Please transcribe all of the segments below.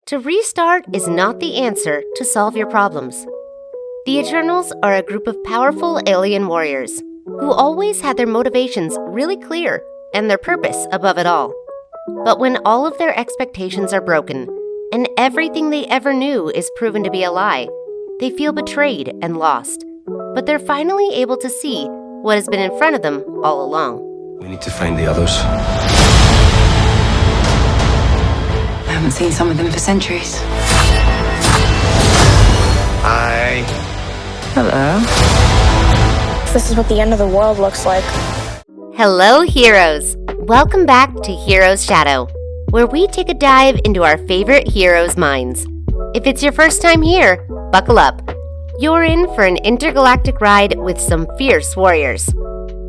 To restart is not the answer to solve your problems. The Eternals are a group of powerful alien warriors who always had their motivations really clear and their purpose above it all. But when all of their expectations are broken and everything they ever knew is proven to be a lie, they feel betrayed and lost. But they're finally able to see what has been in front of them all along. We need to find the others. I haven't seen some of them for centuries. Hi. Hello. This is what the end of the world looks like. Hello, heroes! Welcome back to Heroes Shadow, where we take a dive into our favorite heroes' minds. If it's your first time here, buckle up. You're in for an intergalactic ride with some fierce warriors.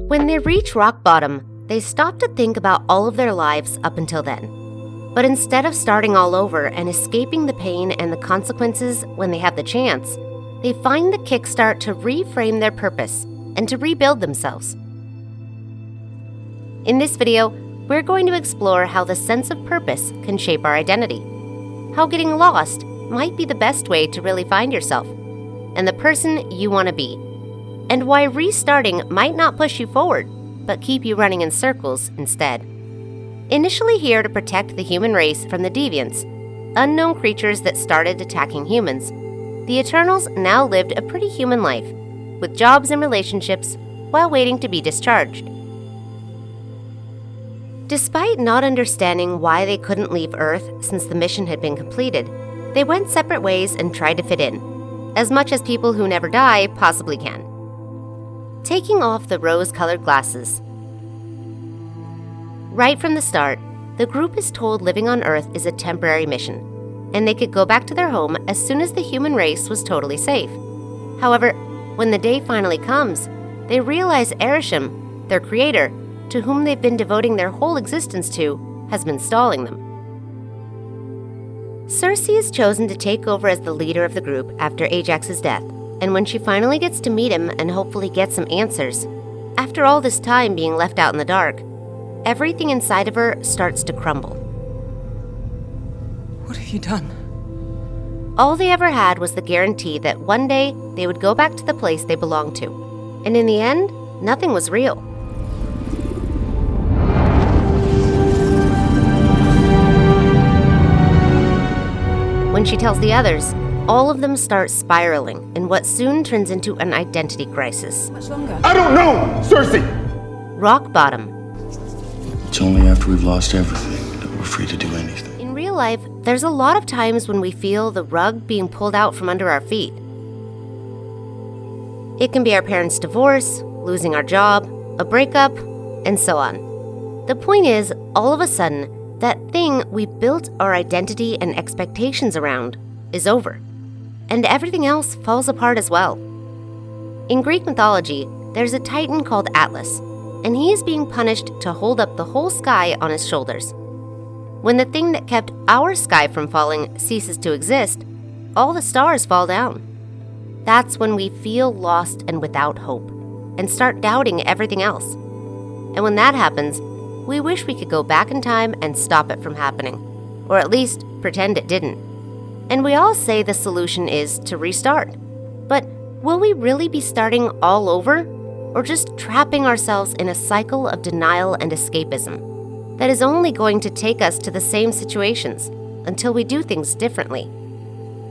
When they reach rock bottom, they stop to think about all of their lives up until then. But instead of starting all over and escaping the pain and the consequences when they have the chance, they find the kickstart to reframe their purpose and to rebuild themselves. In this video, we're going to explore how the sense of purpose can shape our identity, how getting lost might be the best way to really find yourself and the person you want to be, and why restarting might not push you forward, but keep you running in circles instead. Initially here to protect the human race from the deviants, unknown creatures that started attacking humans, the Eternals now lived a pretty human life, with jobs and relationships while waiting to be discharged. Despite not understanding why they couldn't leave Earth since the mission had been completed, they went separate ways and tried to fit in, as much as people who never die possibly can. Taking off the rose-colored glasses. Right from the start, the group is told living on Earth is a temporary mission, and they could go back to their home as soon as the human race was totally safe. However, when the day finally comes, they realize Arishem, their creator, to whom they've been devoting their whole existence to, has been stalling them. Cersei is chosen to take over as the leader of the group after Ajax's death, and when she finally gets to meet him and hopefully get some answers, after all this time being left out in the dark, everything inside of her starts to crumble. What have you done? All they ever had was the guarantee that one day they would go back to the place they belonged to, and in the end, nothing was real. When she tells the others, all of them start spiraling in what soon turns into an identity crisis. Much longer? I don't know, Cersei! Rock bottom. It's only after we've lost everything that we're free to do anything. In real life, there's a lot of times when we feel the rug being pulled out from under our feet. It can be our parents' divorce, losing our job, a breakup, and so on. The point is, all of a sudden, that thing we built our identity and expectations around is over, and everything else falls apart as well. In Greek mythology, there's a titan called Atlas, and he is being punished to hold up the whole sky on his shoulders. When the thing that kept our sky from falling ceases to exist, all the stars fall down. That's when we feel lost and without hope, and start doubting everything else. And when that happens, we wish we could go back in time and stop it from happening, or at least pretend it didn't. And we all say the solution is to restart. But will we really be starting all over, or just trapping ourselves in a cycle of denial and escapism that is only going to take us to the same situations until we do things differently?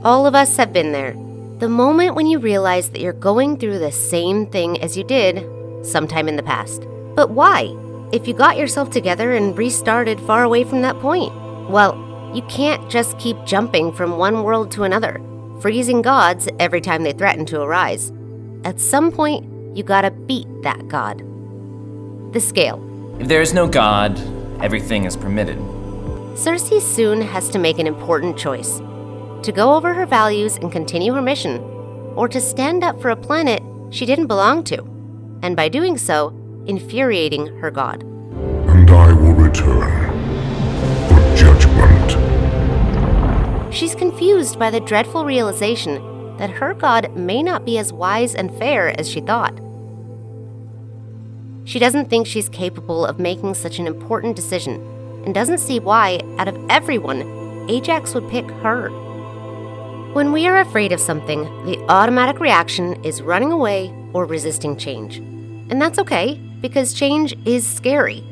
All of us have been there. The moment when you realize that you're going through the same thing as you did sometime in the past. But why? If you got yourself together and restarted far away from that point, well, you can't just keep jumping from one world to another, freezing gods every time they threaten to arise. At some point, you gotta beat that god. The scale. If there is no god, everything is permitted. Cersei soon has to make an important choice: to go over her values and continue her mission, or to stand up for a planet she didn't belong to, and by doing so, infuriating her god. And I will return for judgment. She's confused by the dreadful realization that her god may not be as wise and fair as she thought. She doesn't think she's capable of making such an important decision, and doesn't see why, out of everyone, Ajax would pick her. When we are afraid of something, the automatic reaction is running away or resisting change. And that's okay, because change is scary.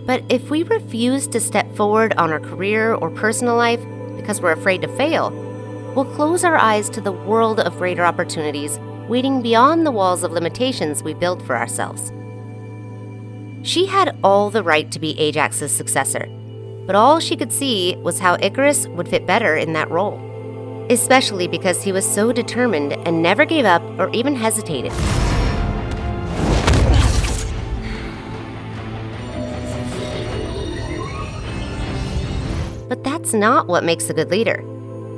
But if we refuse to step forward on our career or personal life because we're afraid to fail, we'll close our eyes to the world of greater opportunities waiting beyond the walls of limitations we built for ourselves. She had all the right to be Ajax's successor, but all she could see was how Icarus would fit better in that role, especially because he was so determined and never gave up or even hesitated. But that's not what makes a good leader,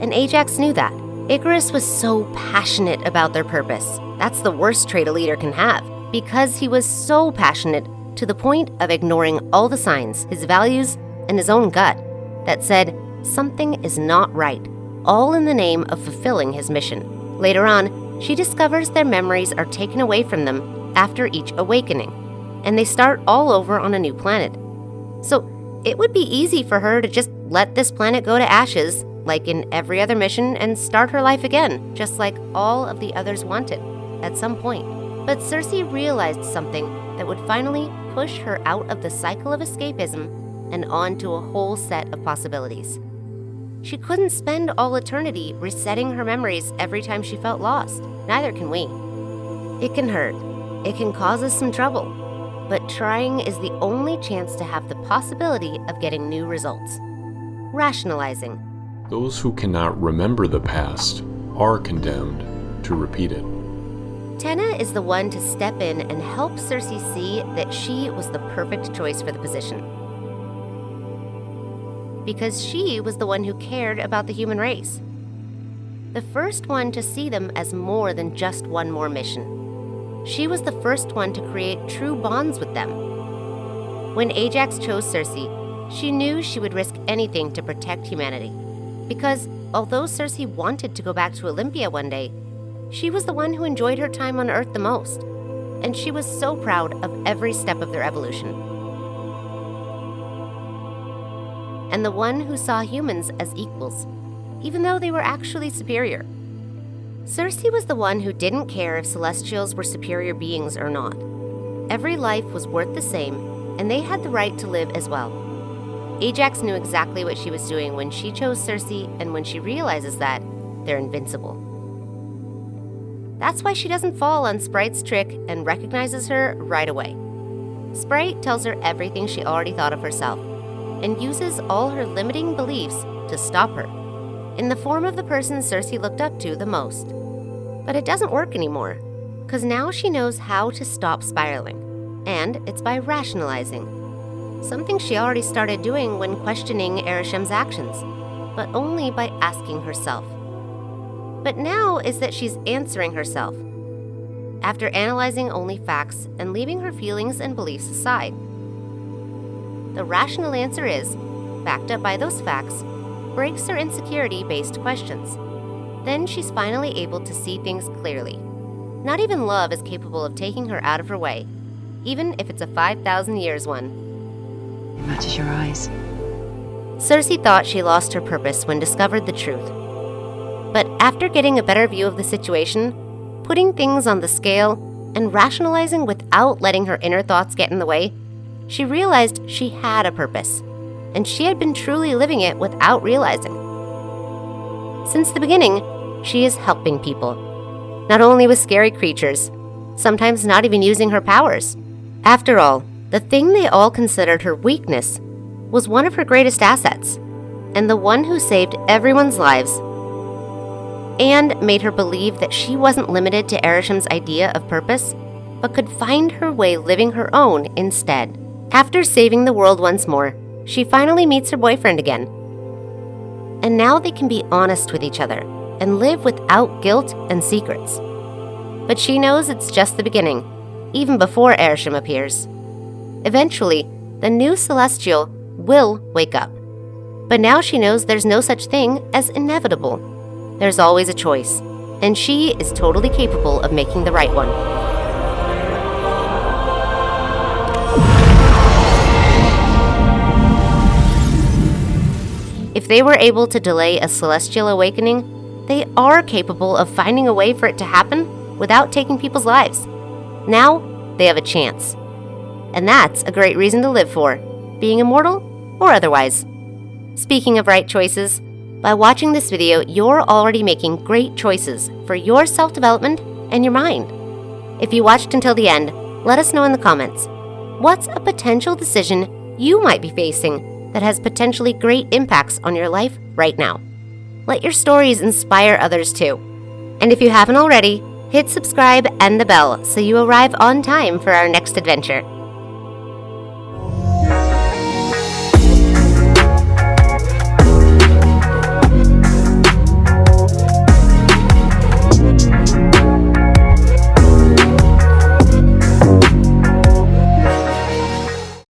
and Ajax knew that. Icarus was so passionate about their purpose. That's the worst trait a leader can have, because he was so passionate to the point of ignoring all the signs, his values, and his own gut that said something is not right, all in the name of fulfilling his mission. Later on, she discovers their memories are taken away from them after each awakening, and they start all over on a new planet. So it would be easy for her to just let this planet go to ashes, like in every other mission, and start her life again, just like all of the others wanted, at some point. But Cersei realized something that would finally push her out of the cycle of escapism and onto a whole set of possibilities. She couldn't spend all eternity resetting her memories every time she felt lost. Neither can we. It can hurt. It can cause us some trouble. But trying is the only chance to have the possibility of getting new results. Rationalizing. Those who cannot remember the past are condemned to repeat it. Tenna is the one to step in and help Cersei see that she was the perfect choice for the position. Because she was the one who cared about the human race. The first one to see them as more than just one more mission. She was the first one to create true bonds with them. When Ajax chose Cersei, she knew she would risk anything to protect humanity. Because although Cersei wanted to go back to Olympia one day, she was the one who enjoyed her time on Earth the most, and she was so proud of every step of their evolution. And the one who saw humans as equals, even though they were actually superior. Cersei was the one who didn't care if Celestials were superior beings or not. Every life was worth the same, and they had the right to live as well. Ajax knew exactly what she was doing when she chose Cersei, and when she realizes that, they're invincible. That's why she doesn't fall on Sprite's trick and recognizes her right away. Sprite tells her everything she already thought of herself, and uses all her limiting beliefs to stop her, in the form of the person Cersei looked up to the most. But it doesn't work anymore, because now she knows how to stop spiraling, and it's by rationalizing. Something she already started doing when questioning Ereshem's actions, but only by asking herself. But now is that she's answering herself, after analyzing only facts and leaving her feelings and beliefs aside. The rational answer is, backed up by those facts, breaks her insecurity-based questions. Then she's finally able to see things clearly. Not even love is capable of taking her out of her way, even if it's a 5,000 years one. It matches your eyes. Cersei thought she lost her purpose when discovered the truth. But after getting a better view of the situation, putting things on the scale, and rationalizing without letting her inner thoughts get in the way, she realized she had a purpose, and she had been truly living it without realizing. Since the beginning, she is helping people, not only with scary creatures, sometimes not even using her powers. After all, the thing they all considered her weakness was one of her greatest assets, and the one who saved everyone's lives, and made her believe that she wasn't limited to Ereshem's idea of purpose, but could find her way living her own instead. After saving the world once more, she finally meets her boyfriend again. And now they can be honest with each other and live without guilt and secrets. But she knows it's just the beginning, even before Ereshem appears. Eventually, the new Celestial will wake up. But now she knows there's no such thing as inevitable. There's always a choice, and she is totally capable of making the right one. If they were able to delay a celestial awakening, they are capable of finding a way for it to happen without taking people's lives. Now, they have a chance. And that's a great reason to live for, being immortal or otherwise. Speaking of right choices, by watching this video, you're already making great choices for your self-development and your mind. If you watched until the end, let us know in the comments. What's a potential decision you might be facing that has potentially great impacts on your life right now? Let your stories inspire others too. And if you haven't already, hit subscribe and the bell so you arrive on time for our next adventure.